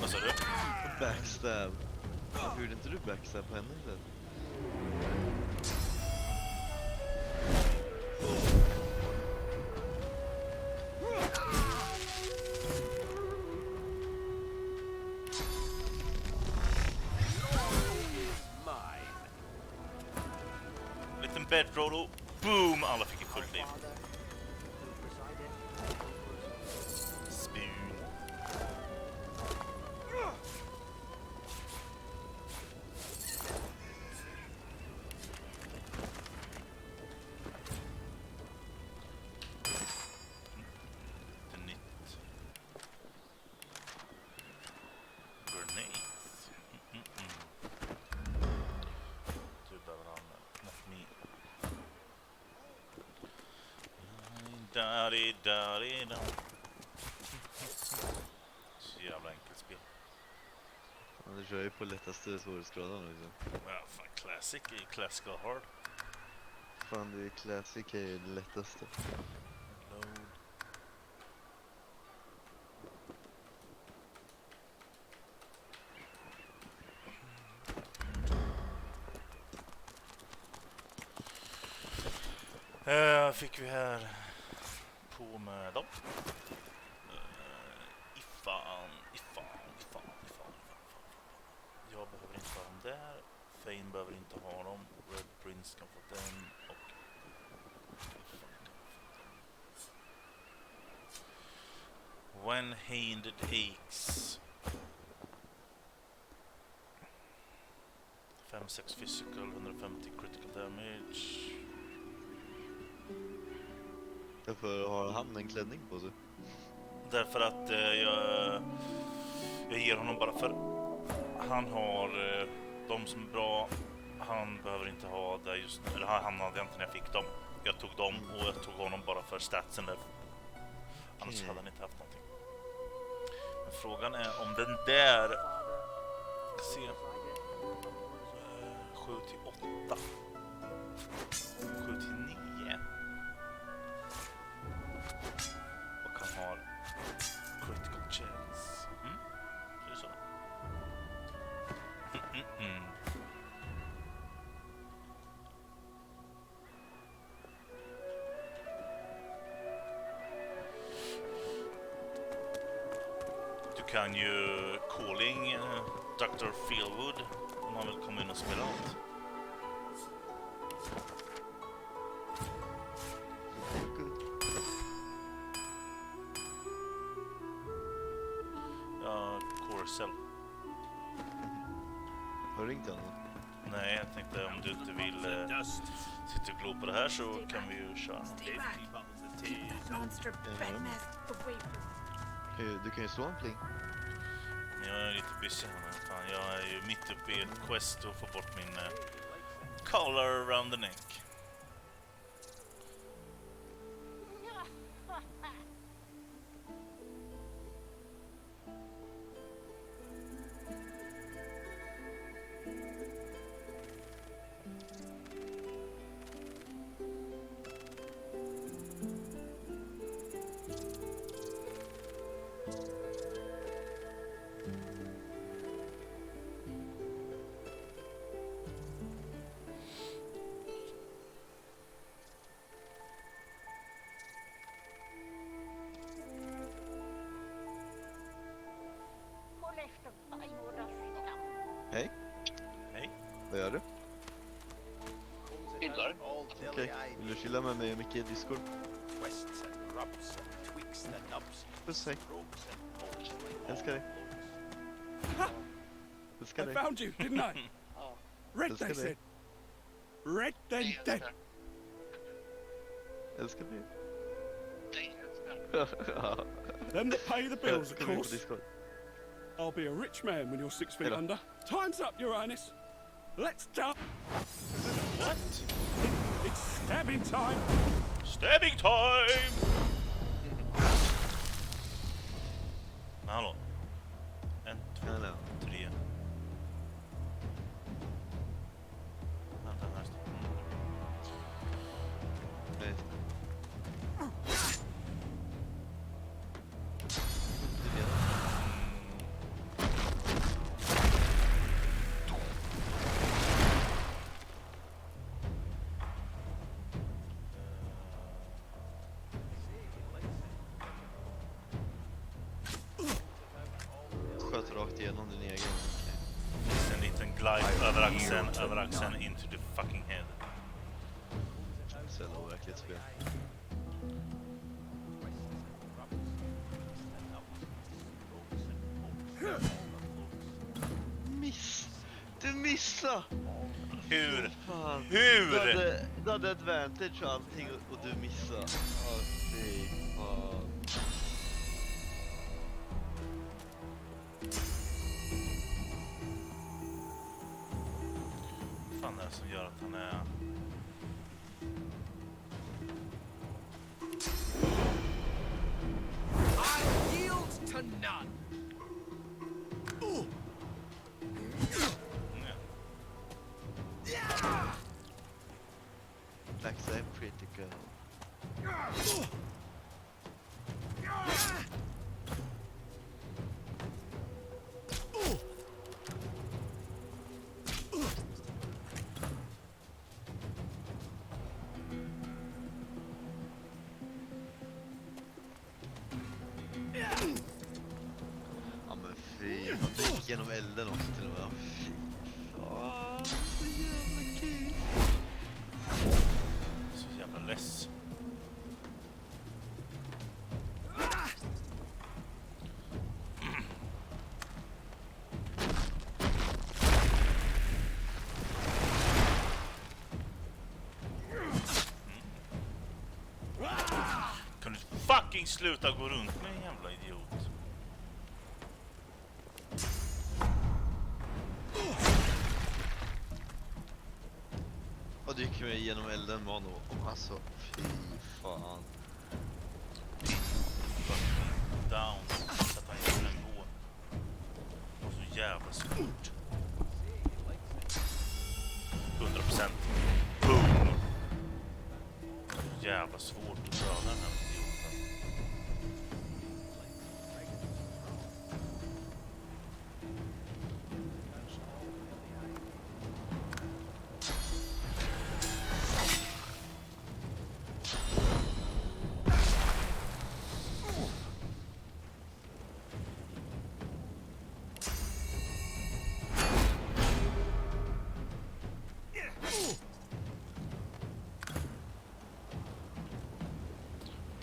Vad sa du? Backstab. Varför gjorde inte du backstab på henne istället? Liten bedroll och boom! Alla fick ett fullt liv. Spoon. Lite nytt. Grenades. Du behöver ha något mer. Da-di-da-di-da. Så jävla enkelt spel. Ja, du kör ju på lättaste svårighetsgraden liksom. Ja, fan, classic är classical hard. Fan, det är classic är ju det lättaste. Load. Fick vi här på med dem. Ifan. Jag behöver inte ha dem där. Fane behöver inte ha dem. Red Prince kan få den. Och One-handed aches. 5-6 physical, 150 critical damage. Varför har han en klänning på sig? Därför att jag ger honom bara för han har de som är bra. Han behöver inte ha det just nu. Eller han hade inte när jag fick dem. Jag tog dem och jag tog honom bara för statsen där. Annars hade han inte haft någonting. Men frågan är om den där se 7 till 8 7 till 9 och han har critical chance. Det är så. Du kan ju calling Dr. Feelwood om han vill komma in och spela allt. Ja, Corcel. Har du ringt honom? Nej, jag tänkte om du inte vill sitta och glo på det här så kan vi ju köra. Du kan ju slå en pling. Jag är lite busy här nu. Fan, jag är ju mitt uppe i ett quest att få bort min collar around the neck. Hej. Hej. Vad gör du? Chillar. Okej, vill du chilla med mig och Micke i Discord? Puss, hej. Älskar dig. Älskar dig. I found you, didn't I? Red, they said. Red, then dead. Älskar dig. Them that pay the bills, of Kommer in på course. Discord. I'll be a rich man when you're 6 feet Hello. under. Time's up, Your Highness. Let's jump. What? It's stabbing time. Stabbing time! Hallå. 1, 2, 3. Vänta, nästa. Nej. Sköt rakt igenom din egen. En liten glide över axeln into the fucking head. Så jävla overkligt spel. Du missade! Hur? Fan. Hur? Du hade advantage och allting och du missade. Åh, fy fan. Vad fan är det som gör att han är... I yield to none. Tack's a pretty girl. Ja men fy, han gick genom elden också till och med. Fy fan, så jävla kul. Så jävla less. Kan du fucking sluta gå runt med en jävla idiot? Och du gick med genom elden med honom. Alltså, fy fan. Down. Så att han inte kan gå. Det var så jävla svårt. 100%. Boom. Så jävla svårt att döda den här idioten.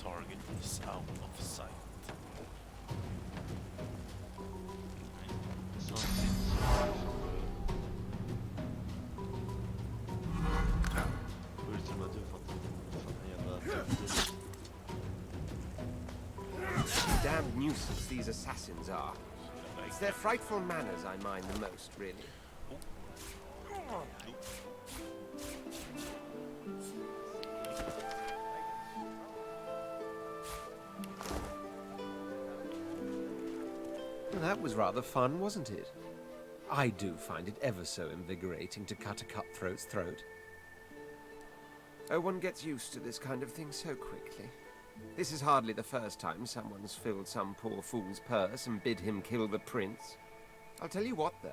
Target is out of sight. Damned nuisance these assassins are. It's their frightful manners I mind the most, really. Well, that was rather fun, wasn't it? I do find it ever so invigorating to cut a cutthroat's throat. Oh, one gets used to this kind of thing so quickly. This is hardly the first time someone's filled some poor fool's purse and bid him kill the prince. I'll tell you what, though.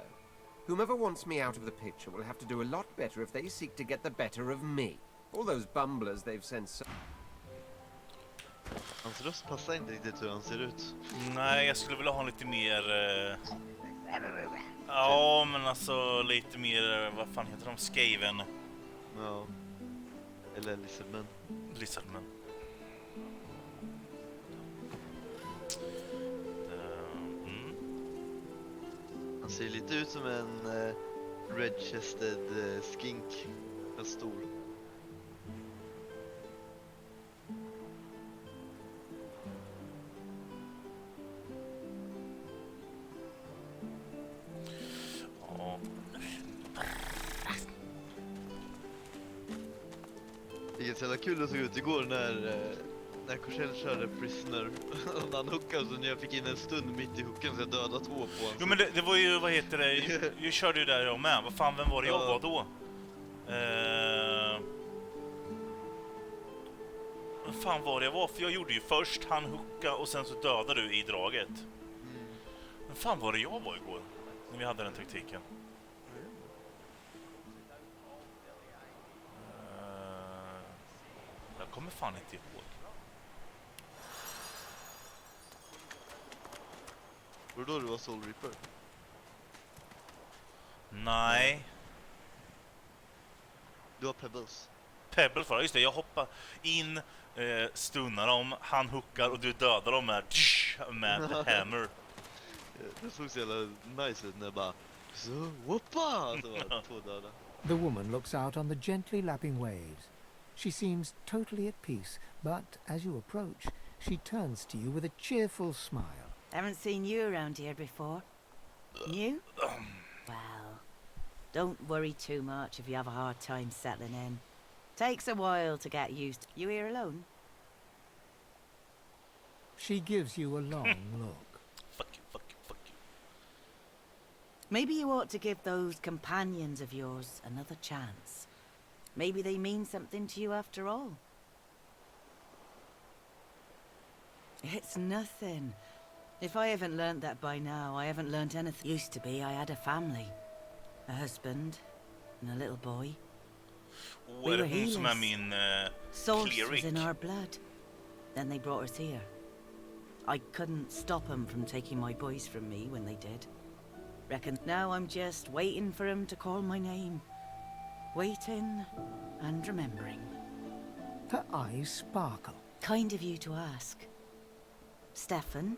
Whomever wants me out of the picture will have to do a lot better if they seek to get the better of me. All those bumblers they've sent so... Hans röst passar inte riktigt hur han ser ut. Nej, jag skulle vilja ha lite mer... Ja, men alltså lite mer... Vad fan heter de? Skaven. Ja. Eller Lizardman. Lizardman. Han ser lite ut som en red-chested skink. En stor. Vilket så jävla kul det såg ut igår när Korsell körde Prisoner och han hookade, så när jag fick in en stund mitt i hooken så jag dödade 2 på honom. Jo men det var ju, vad heter det, jag körde ju där jag med. Vad fan, vem var det jag var då? Vad fan var det jag var? För jag gjorde ju först, han hooka och sen så dödade du i draget. Men fan var det jag var igår? När vi hade den taktiken. Jag kommer fan inte ihåg. Var det då du var Soul Reaper? Nej. Du har Pebbles. Pebbles var det, just det. Jag hoppar in, stunnar dem, han hookar och du dödar dem med hammer. Det såg så jävla nice ut när jag bara så, whoppa! Så var 2 döda. The woman looks out on the gently lapping waves. She seems totally at peace, but as you approach, she turns to you with a cheerful smile. Haven't seen you around here before. New? Well, don't worry too much if you have a hard time settling in. Takes a while to get used. You here alone? She gives you a long look. Fuck you, fuck you, fuck you. Maybe you ought to give those companions of yours another chance. Maybe they mean something to you after all. It's nothing. If I haven't learnt that by now, I haven't learnt anything. Used to be, I had a family. A husband and a little boy. We were healers. Source was in our blood. Then they brought us here. I couldn't stop them from taking my boys from me when they did. Reckon now I'm just waiting for him to call my name. Waiting and remembering. Her eyes sparkle. Kind of you to ask. Stefan,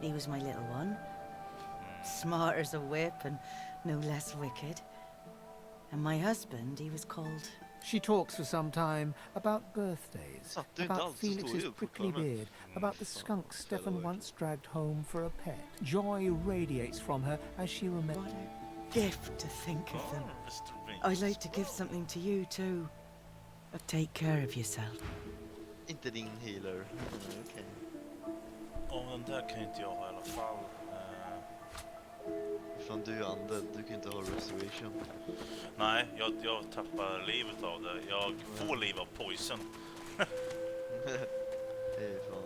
he was my little one. Smart as a whip and no less wicked. And my husband, he was called... She talks for some time about birthdays, about Felix's prickly beard, about the skunk Stefan once dragged home for a pet. Joy radiates from her as she remembers. What a gift to think of them. I'd like to give something to you too. But take care of yourself. Inte din healer. Okej. Ja, den där kan inte jag ha i alla fall. Fan, du är Undead, du kan inte ha restoration. Nej, jag tappar livet av det. Jag får liv av poison. Hej fan.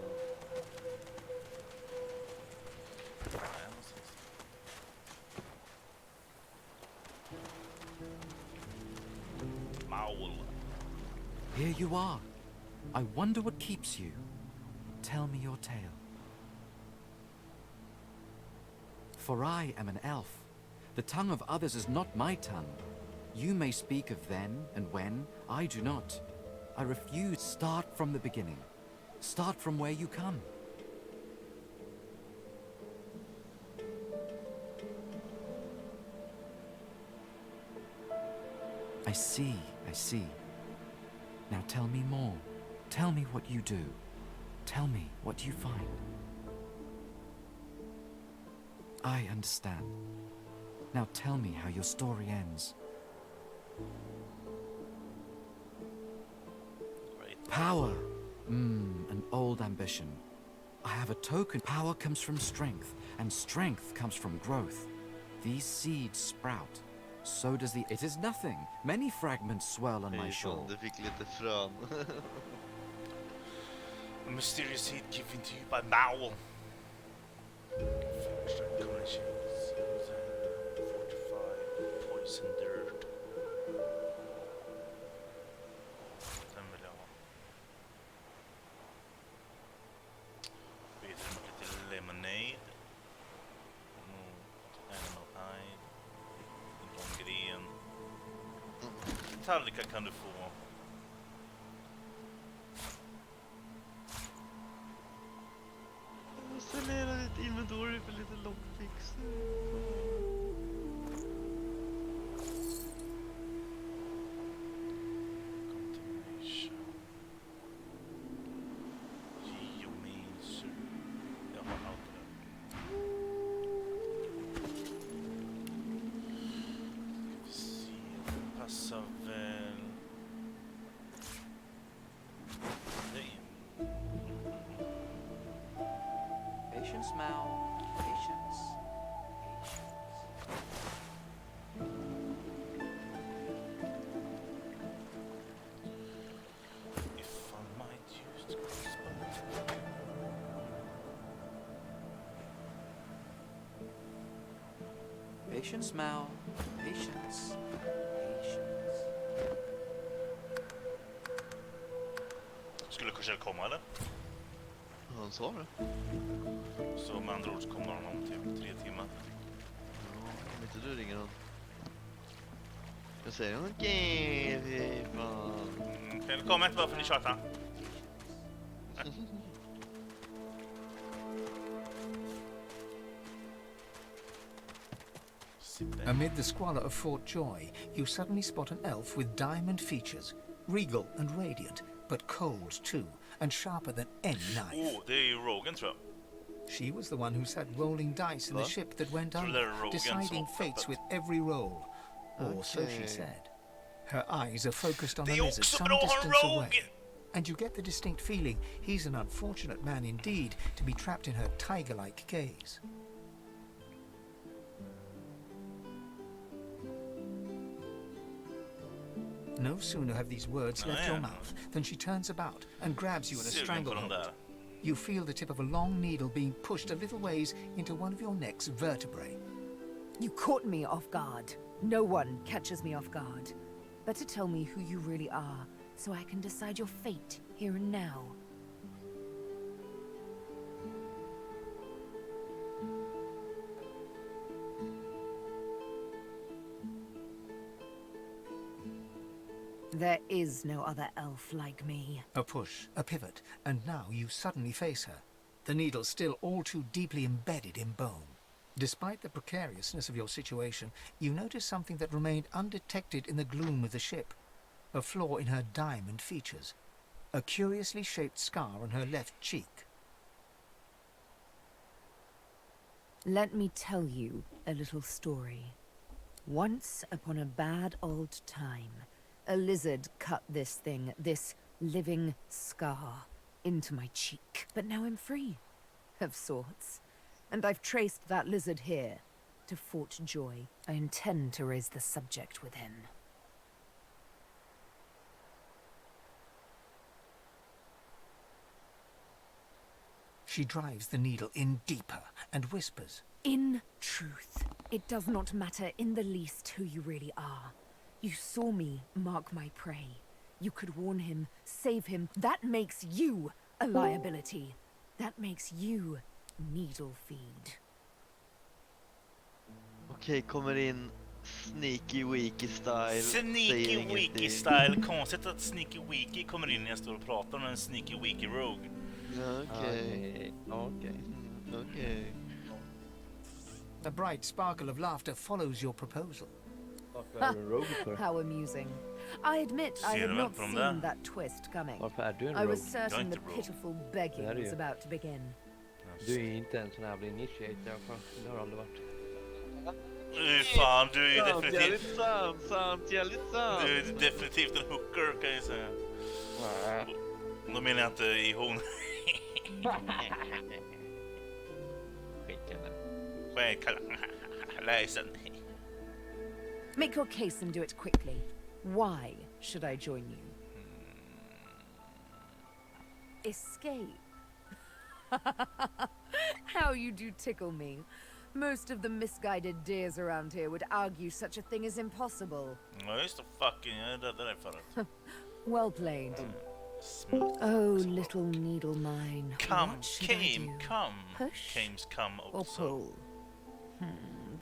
Maul. Here you are. I wonder what keeps you. Tell me your tale. For I am an elf. The tongue of others is not my tongue. You may speak of then and when, I do not. I refuse. Start from the beginning. Start from where you come. I see, I see. Now tell me more. Tell me what you do. Tell me what you find. I understand. Now tell me how your story ends. Power. An old ambition. I have a token. Power comes from strength, and strength comes from growth. These seeds sprout. So does the... It is nothing. Many fragments swirl on my shore. Du fick lite frön. A mysterious seed given to you by Mao. Poison dirt. Den vill jag ha. Vidare med lite lemonade. Animal hide. En lång gren. Tallrikar kan du få. Sanera ditt inventory för lite lockpicks. Continuation. Geomancer. Jag har allt det där. Ska vi se, den passar väl. Patience, Mal. Patience. If I might use the crossbow. Patience, Mal. Patience. Skulle Kushel komma eller? Han sa det. Så med andra ord så kommer han om typ 3 timmar. Ja, om inte du ringer honom. Jag säger okej, fy fan. Välkommen inte bara för ni tjatar. Amid the squalor of Fort Joy, you suddenly spot an elf with diamond features, regal and radiant, but cold too, and sharper than any knife. Oh, det är ju Rogan tror jag. She was the one who sat rolling dice in the ship that went under, deciding fates with every roll. Or so she said. Her eyes are focused on the lizard some distance away, and you get the distinct feeling he's an unfortunate man indeed to be trapped in her tiger-like gaze. No sooner have these words left your mouth than she turns about and grabs you in a stranglehold. You feel the tip of a long needle being pushed a little ways into one of your neck's vertebrae. You caught me off guard. No one catches me off guard. Better tell me who you really are, so I can decide your fate here and now. There is no other elf like me. A push, a pivot, and now you suddenly face her, the needle still all too deeply embedded in bone. Despite the precariousness of your situation, you notice something that remained undetected in the gloom of the ship. A flaw in her diamond features. A curiously shaped scar on her left cheek. Let me tell you a little story. Once upon a bad old time, a lizard cut this living scar, into my cheek. But now I'm free, of sorts. And I've traced that lizard here, to Fort Joy. I intend to raise the subject with him. She drives the needle in deeper and whispers. In truth, it does not matter in the least who you really are. You saw me mark my prey. You could warn him, save him. That makes you a liability. That makes you needle feed. Okej, kommer in Sneaky Wiki style. Sneaky Wiki style. Konstigt att Sneaky Wiki kommer in när jag står och pratar med en Sneaky Wiki Rogue. Okej. A bright sparkle of laughter follows your proposal. How amusing. I admit I had not seen that twist coming. I was certain the pitiful begging was about to begin. Du är ju inte en sån här initiator, det har aldrig varit. Fan, du är ju definitivt... Jävligt sant. Du är definitivt en hooker, kan jag säga. Då menar jag inte i hon. Läsen. Make your case and do it quickly. Why should I join you? Escape. How you do tickle me. Most of the misguided deers around here would argue such a thing is impossible. Ja, just det, fucking, jag räddade dig förut. Well played. Oh, little needle mine. Come, What should I do? Push come or also. pull?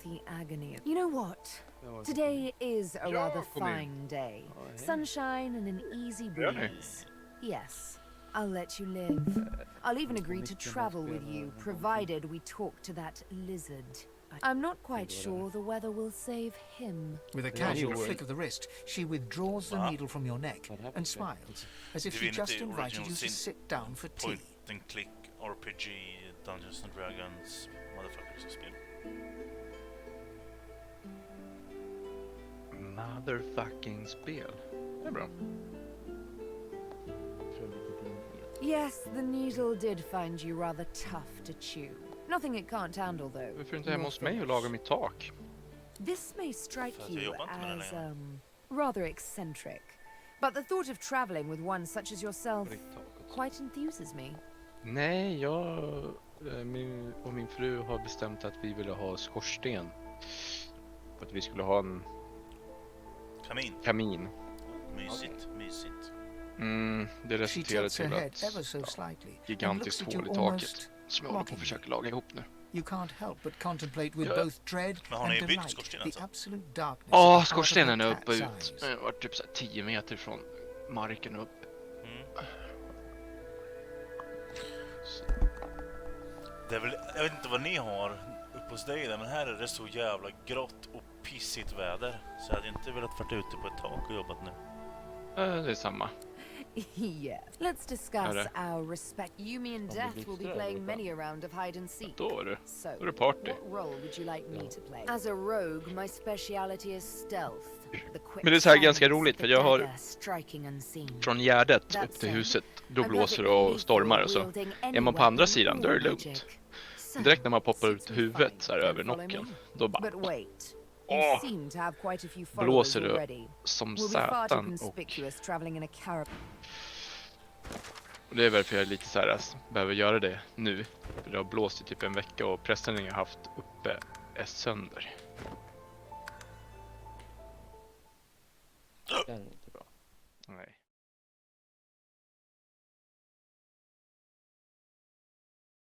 The agony of... You know what? Today is a rather fine day. Sunshine and an easy breeze. Yes, I'll let you live. I'll even agree to travel with you, provided we talk to that lizard. I'm not quite sure the weather will save him. With a casual flick of the wrist, she withdraws the needle from your neck and smiles, as if she just invited you to sit down for tea. Point and click RPG, Dungeons and Dragons, motherfuckers spel. Motherfucking spel. Det är bra. Yes, the needle did find you rather tough to chew. Nothing it can't handle, though. Varför inte hemma hos mig och laga mitt tak? This may strike you as, rather eccentric. But the thought of traveling with one such as yourself quite enthuses me. Nej, jag och min fru har bestämt att vi ville ha skorsten. För att vi skulle ha en kamin. Mysigt, mysigt. Det resulterade till att gigantiskt hål i taket som jag håller på att försöka laga ihop nu. You can't help but contemplate with both dread and delight the absolute darkness. Ja, skorstenen är uppe ut. Det var typ så 10 meter från marken upp. Det är väl, jag vet inte vad ni har uppe hos dig där, men här är det så jävla grått och pissigt väder. Så jag hade inte velat varit ute på ett tak och jobbat nu. Det är samma. Yes. Let's discuss our respect. You, me, and Death will be playing many a round of hide and seek. Då är det. So, då är det party. what role would you like me to play? As a rogue, my speciality is stealth. Men det är så här ganska roligt för jag har från gärdet upp till huset, då blåser det och stormar och så. Är man på andra sidan, då är det lugnt. Direkt när man poppar ut huvudet så här över nocken, då bara blåser det som satan och det är varför jag är lite så här, behöver göra det nu. För det har blåst i typ en vecka och prästen jag har haft uppe är sönder. Det är inte bra. Nej.